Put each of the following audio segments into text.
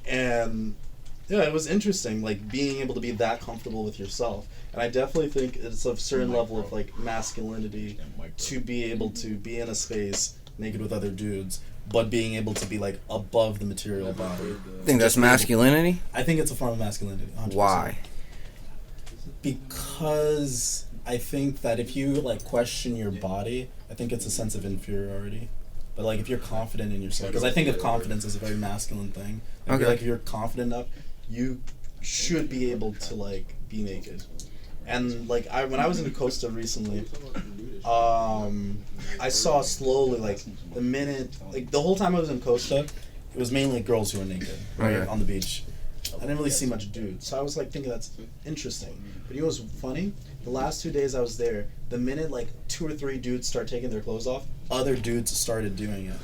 And yeah, it was interesting, like being able to be that comfortable with yourself. And I definitely think it's a certain level of like masculinity to be able to be in a space naked with other dudes, but being able to be like above the material body. I think that's masculinity? I think it's a form of masculinity. 100%. Why? Because I think that if you like question your body, I think it's a sense of inferiority. But like if you're confident in yourself, because I think of confidence as a very masculine thing. I feel like if you're confident enough, you should be able to like be naked. And like when I was in Costa recently, I saw slowly like the minute like the whole time I was in Costa, it was mainly girls who were naked on the beach. I didn't really see much dudes, so I was like thinking that's interesting. But you know what's funny? The last 2 days I was there, the minute like 2 or 3 dudes start taking their clothes off, other dudes started doing it,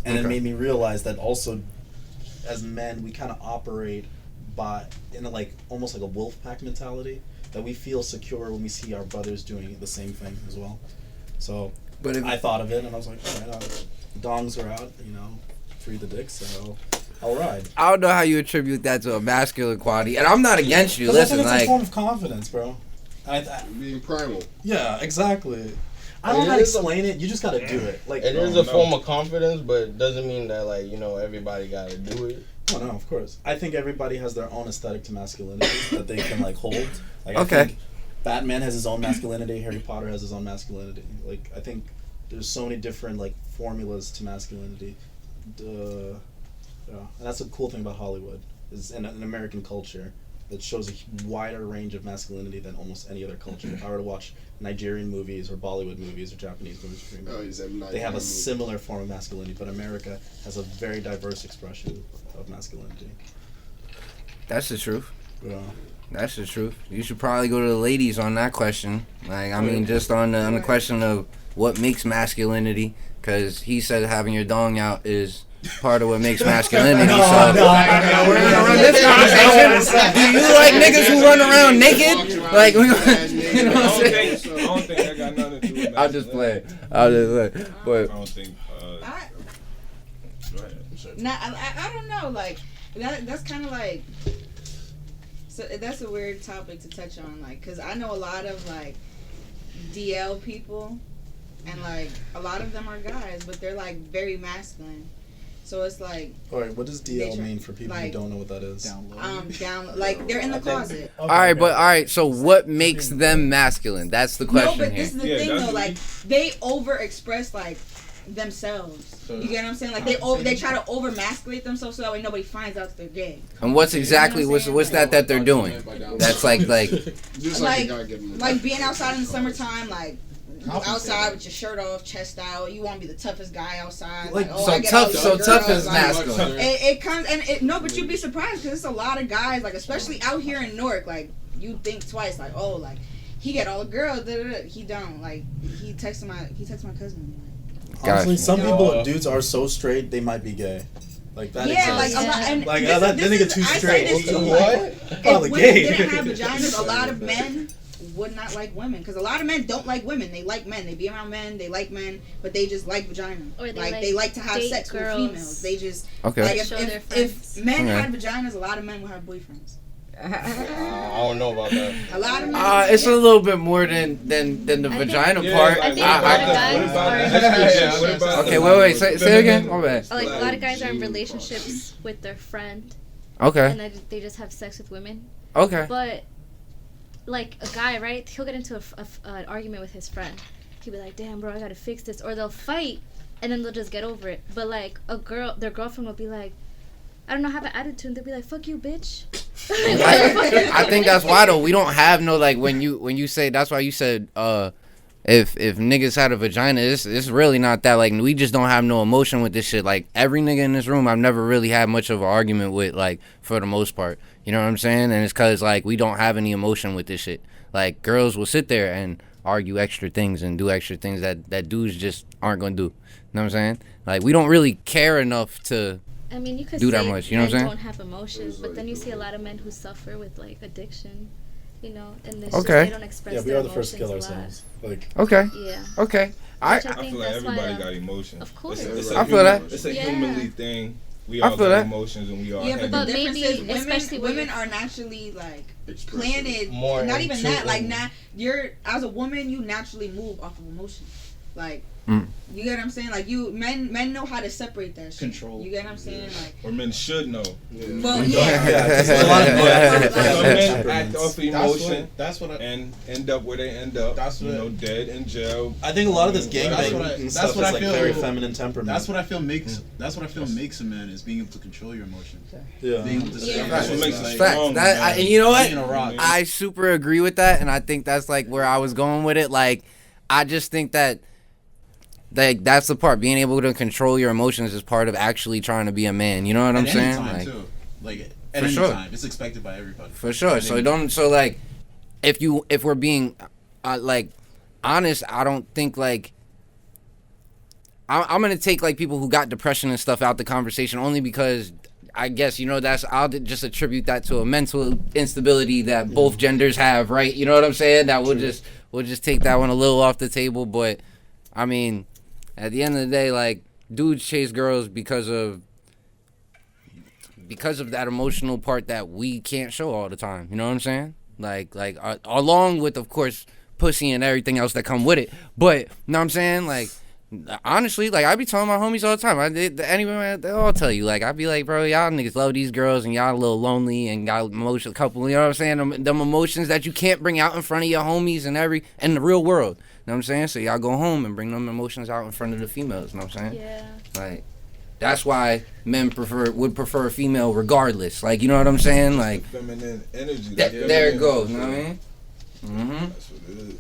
and it made me realize that also, as men, we kind of operate in a, like almost like a wolf pack mentality. That we feel secure when we see our brothers doing the same thing as well. So I thought of it and I was like, all right, dongs are out, free the dicks, so I'll ride. I don't know how you attribute that to a masculine quality, and I'm not against you. Listen, it's a form of confidence, bro. Being primal. Yeah, exactly. I don't know how to explain it. You just gotta do it. Like it is a form of confidence, but it doesn't mean that like everybody gotta do it. Oh no, of course. I think everybody has their own aesthetic to masculinity that they can like hold. Like, I think Batman has his own masculinity. Harry Potter has his own masculinity. Like I think there's so many different like formulas to masculinity. And that's the cool thing about Hollywood is in American culture that shows a wider range of masculinity than almost any other culture. If I were to watch Nigerian movies or Bollywood movies or Japanese movies, they have a similar form of masculinity, but America has a very diverse expression of masculinity. That's the truth. Yeah. That's the truth. You should probably go to the ladies on that question. Like, I mean, just on the question of what makes masculinity, because he said having your dong out is part of what makes masculinity. We're gonna run this conversation. Do you like niggas who run around naked? Like, you know what I'm saying? I don't think that got nothing to do with I'll just play. But I don't think. I don't know. Like that's kind of like. So that's a weird topic to touch on, like, cause I know a lot of like DL people, and like a lot of them are guys, but they're like very masculine. So it's like. All right, what does DL mean for people who don't know what that is? Down, like they're in the closet. Okay, all right. So what makes them masculine? That's the question. No, but this is the thing though. Like they overexpress like themselves. You get what I'm saying? Like they try to over masculate themselves so that way nobody finds out that they're gay. And what's exactly what's that they're doing? That's like being outside in the summertime, like. Outside with your shirt off, chest out. You want to be the toughest guy outside. Like tough is masculine. It comes no, but you'd be surprised because it's a lot of guys, like especially out here in Newark. Like you think twice, like like he get all the girls. He don't. Like he texted my cousin. Honestly, some dudes are so straight they might be gay. Like that. Yeah, like a lot. And that nigga too straight. If women didn't have vaginas, a lot of men would not like women because a lot of men don't like women. They like men. They be around men. They like men, but they just like vagina. Or they like to have sex with females. They just like if men had vaginas, a lot of men would have boyfriends. I don't know about that. A lot of men. It's a little bit more than the vagina part. I think a lot of guys are. Okay, wait. Say it again. My bad. Like a lot of guys are in relationships with their friend. Okay. And then they just have sex with women. Okay. But like a guy, right? He'll get into an argument with his friend. He'll be like, "Damn, bro, I gotta fix this," or they'll fight, and then they'll just get over it. But like their girlfriend will be like, I don't know, have an attitude, and they'll be like, "Fuck you, bitch." I think that's why though we don't have no like when you say that's why you said if niggas had a vagina, it's really not that. Like we just don't have no emotion with this shit. Like every nigga in this room, I've never really had much of an argument with, like for the most part. You know what I'm saying? And it's cause like we don't have any emotion with this shit. Like girls will sit there and argue extra things and do extra things that dudes just aren't gonna do. You know what I'm saying? Like we don't really care enough to. I mean, you could do say that much, you know what I'm saying? Don't have emotions, but then you see a lot of men who suffer with like addiction, you know, and they don't express. Yeah, we are the first to kill ourselves. Like okay. Yeah. Okay. I feel like everybody got emotions. Of course. It's I feel that. It's a humanly thing we I all feel got that. emotions and we all Yeah, but But the difference maybe, is women, especially when women you're- are naturally like Expressive. planted. More Not even into that. Like it. you're as a woman, you naturally move off of emotion. Like Mm. you get what I'm saying? Like men know how to separate that shit. Control. You get what I'm saying? Like or men should know. well, Yeah, just a lot of Some men temperaments. act off That's emotion that's what I, and end up where they end up. That's you what- know, dead in jail. I think a lot of this That's gangbang what I- and that's stuff is what I like feel- very feminine temperament. that's what I feel makes a man is being able to control your emotions. Yeah. Being able to say Yeah. That's what makes us like, Facts. strong. That, man. and you know what? being a rock. I super agree with that, and I think that's like where I was going with it. Like, I just think that that's the part. Being able to control your emotions is part of actually trying to be a man. You know what I'm At saying? any time, Like, too. Like at For any sure. time, it's expected by everybody. for sure. At So any don't. So like, if we're being like honest, I don't think like. I'm gonna take like people who got depression and stuff out the conversation only because I guess I'll just attribute that to a mental instability that both genders have, right? You know what I'm saying? That we'll just take that one a little off the table, but I mean, at the end of the day, like dudes chase girls because of that emotional part that we can't show all the time. You know what I'm saying? Like along with of course pussy and everything else that come with it. But you know what I'm saying? Like honestly, like I be telling my homies all the time. Anyway, they'll all tell you. Like I be like, bro, y'all niggas love these girls and y'all a little lonely and got emotional couple. You know what I'm saying? Them emotions that you can't bring out in front of your homies in the real world. You know what I'm saying? So y'all go home and bring them emotions out in front of the females. You know what I'm saying? Yeah. Like that's why men would prefer a female regardless. Like you know what I'm saying? Like feminine energy. there it goes. You know what I mean? Mm-hmm. That's what it is.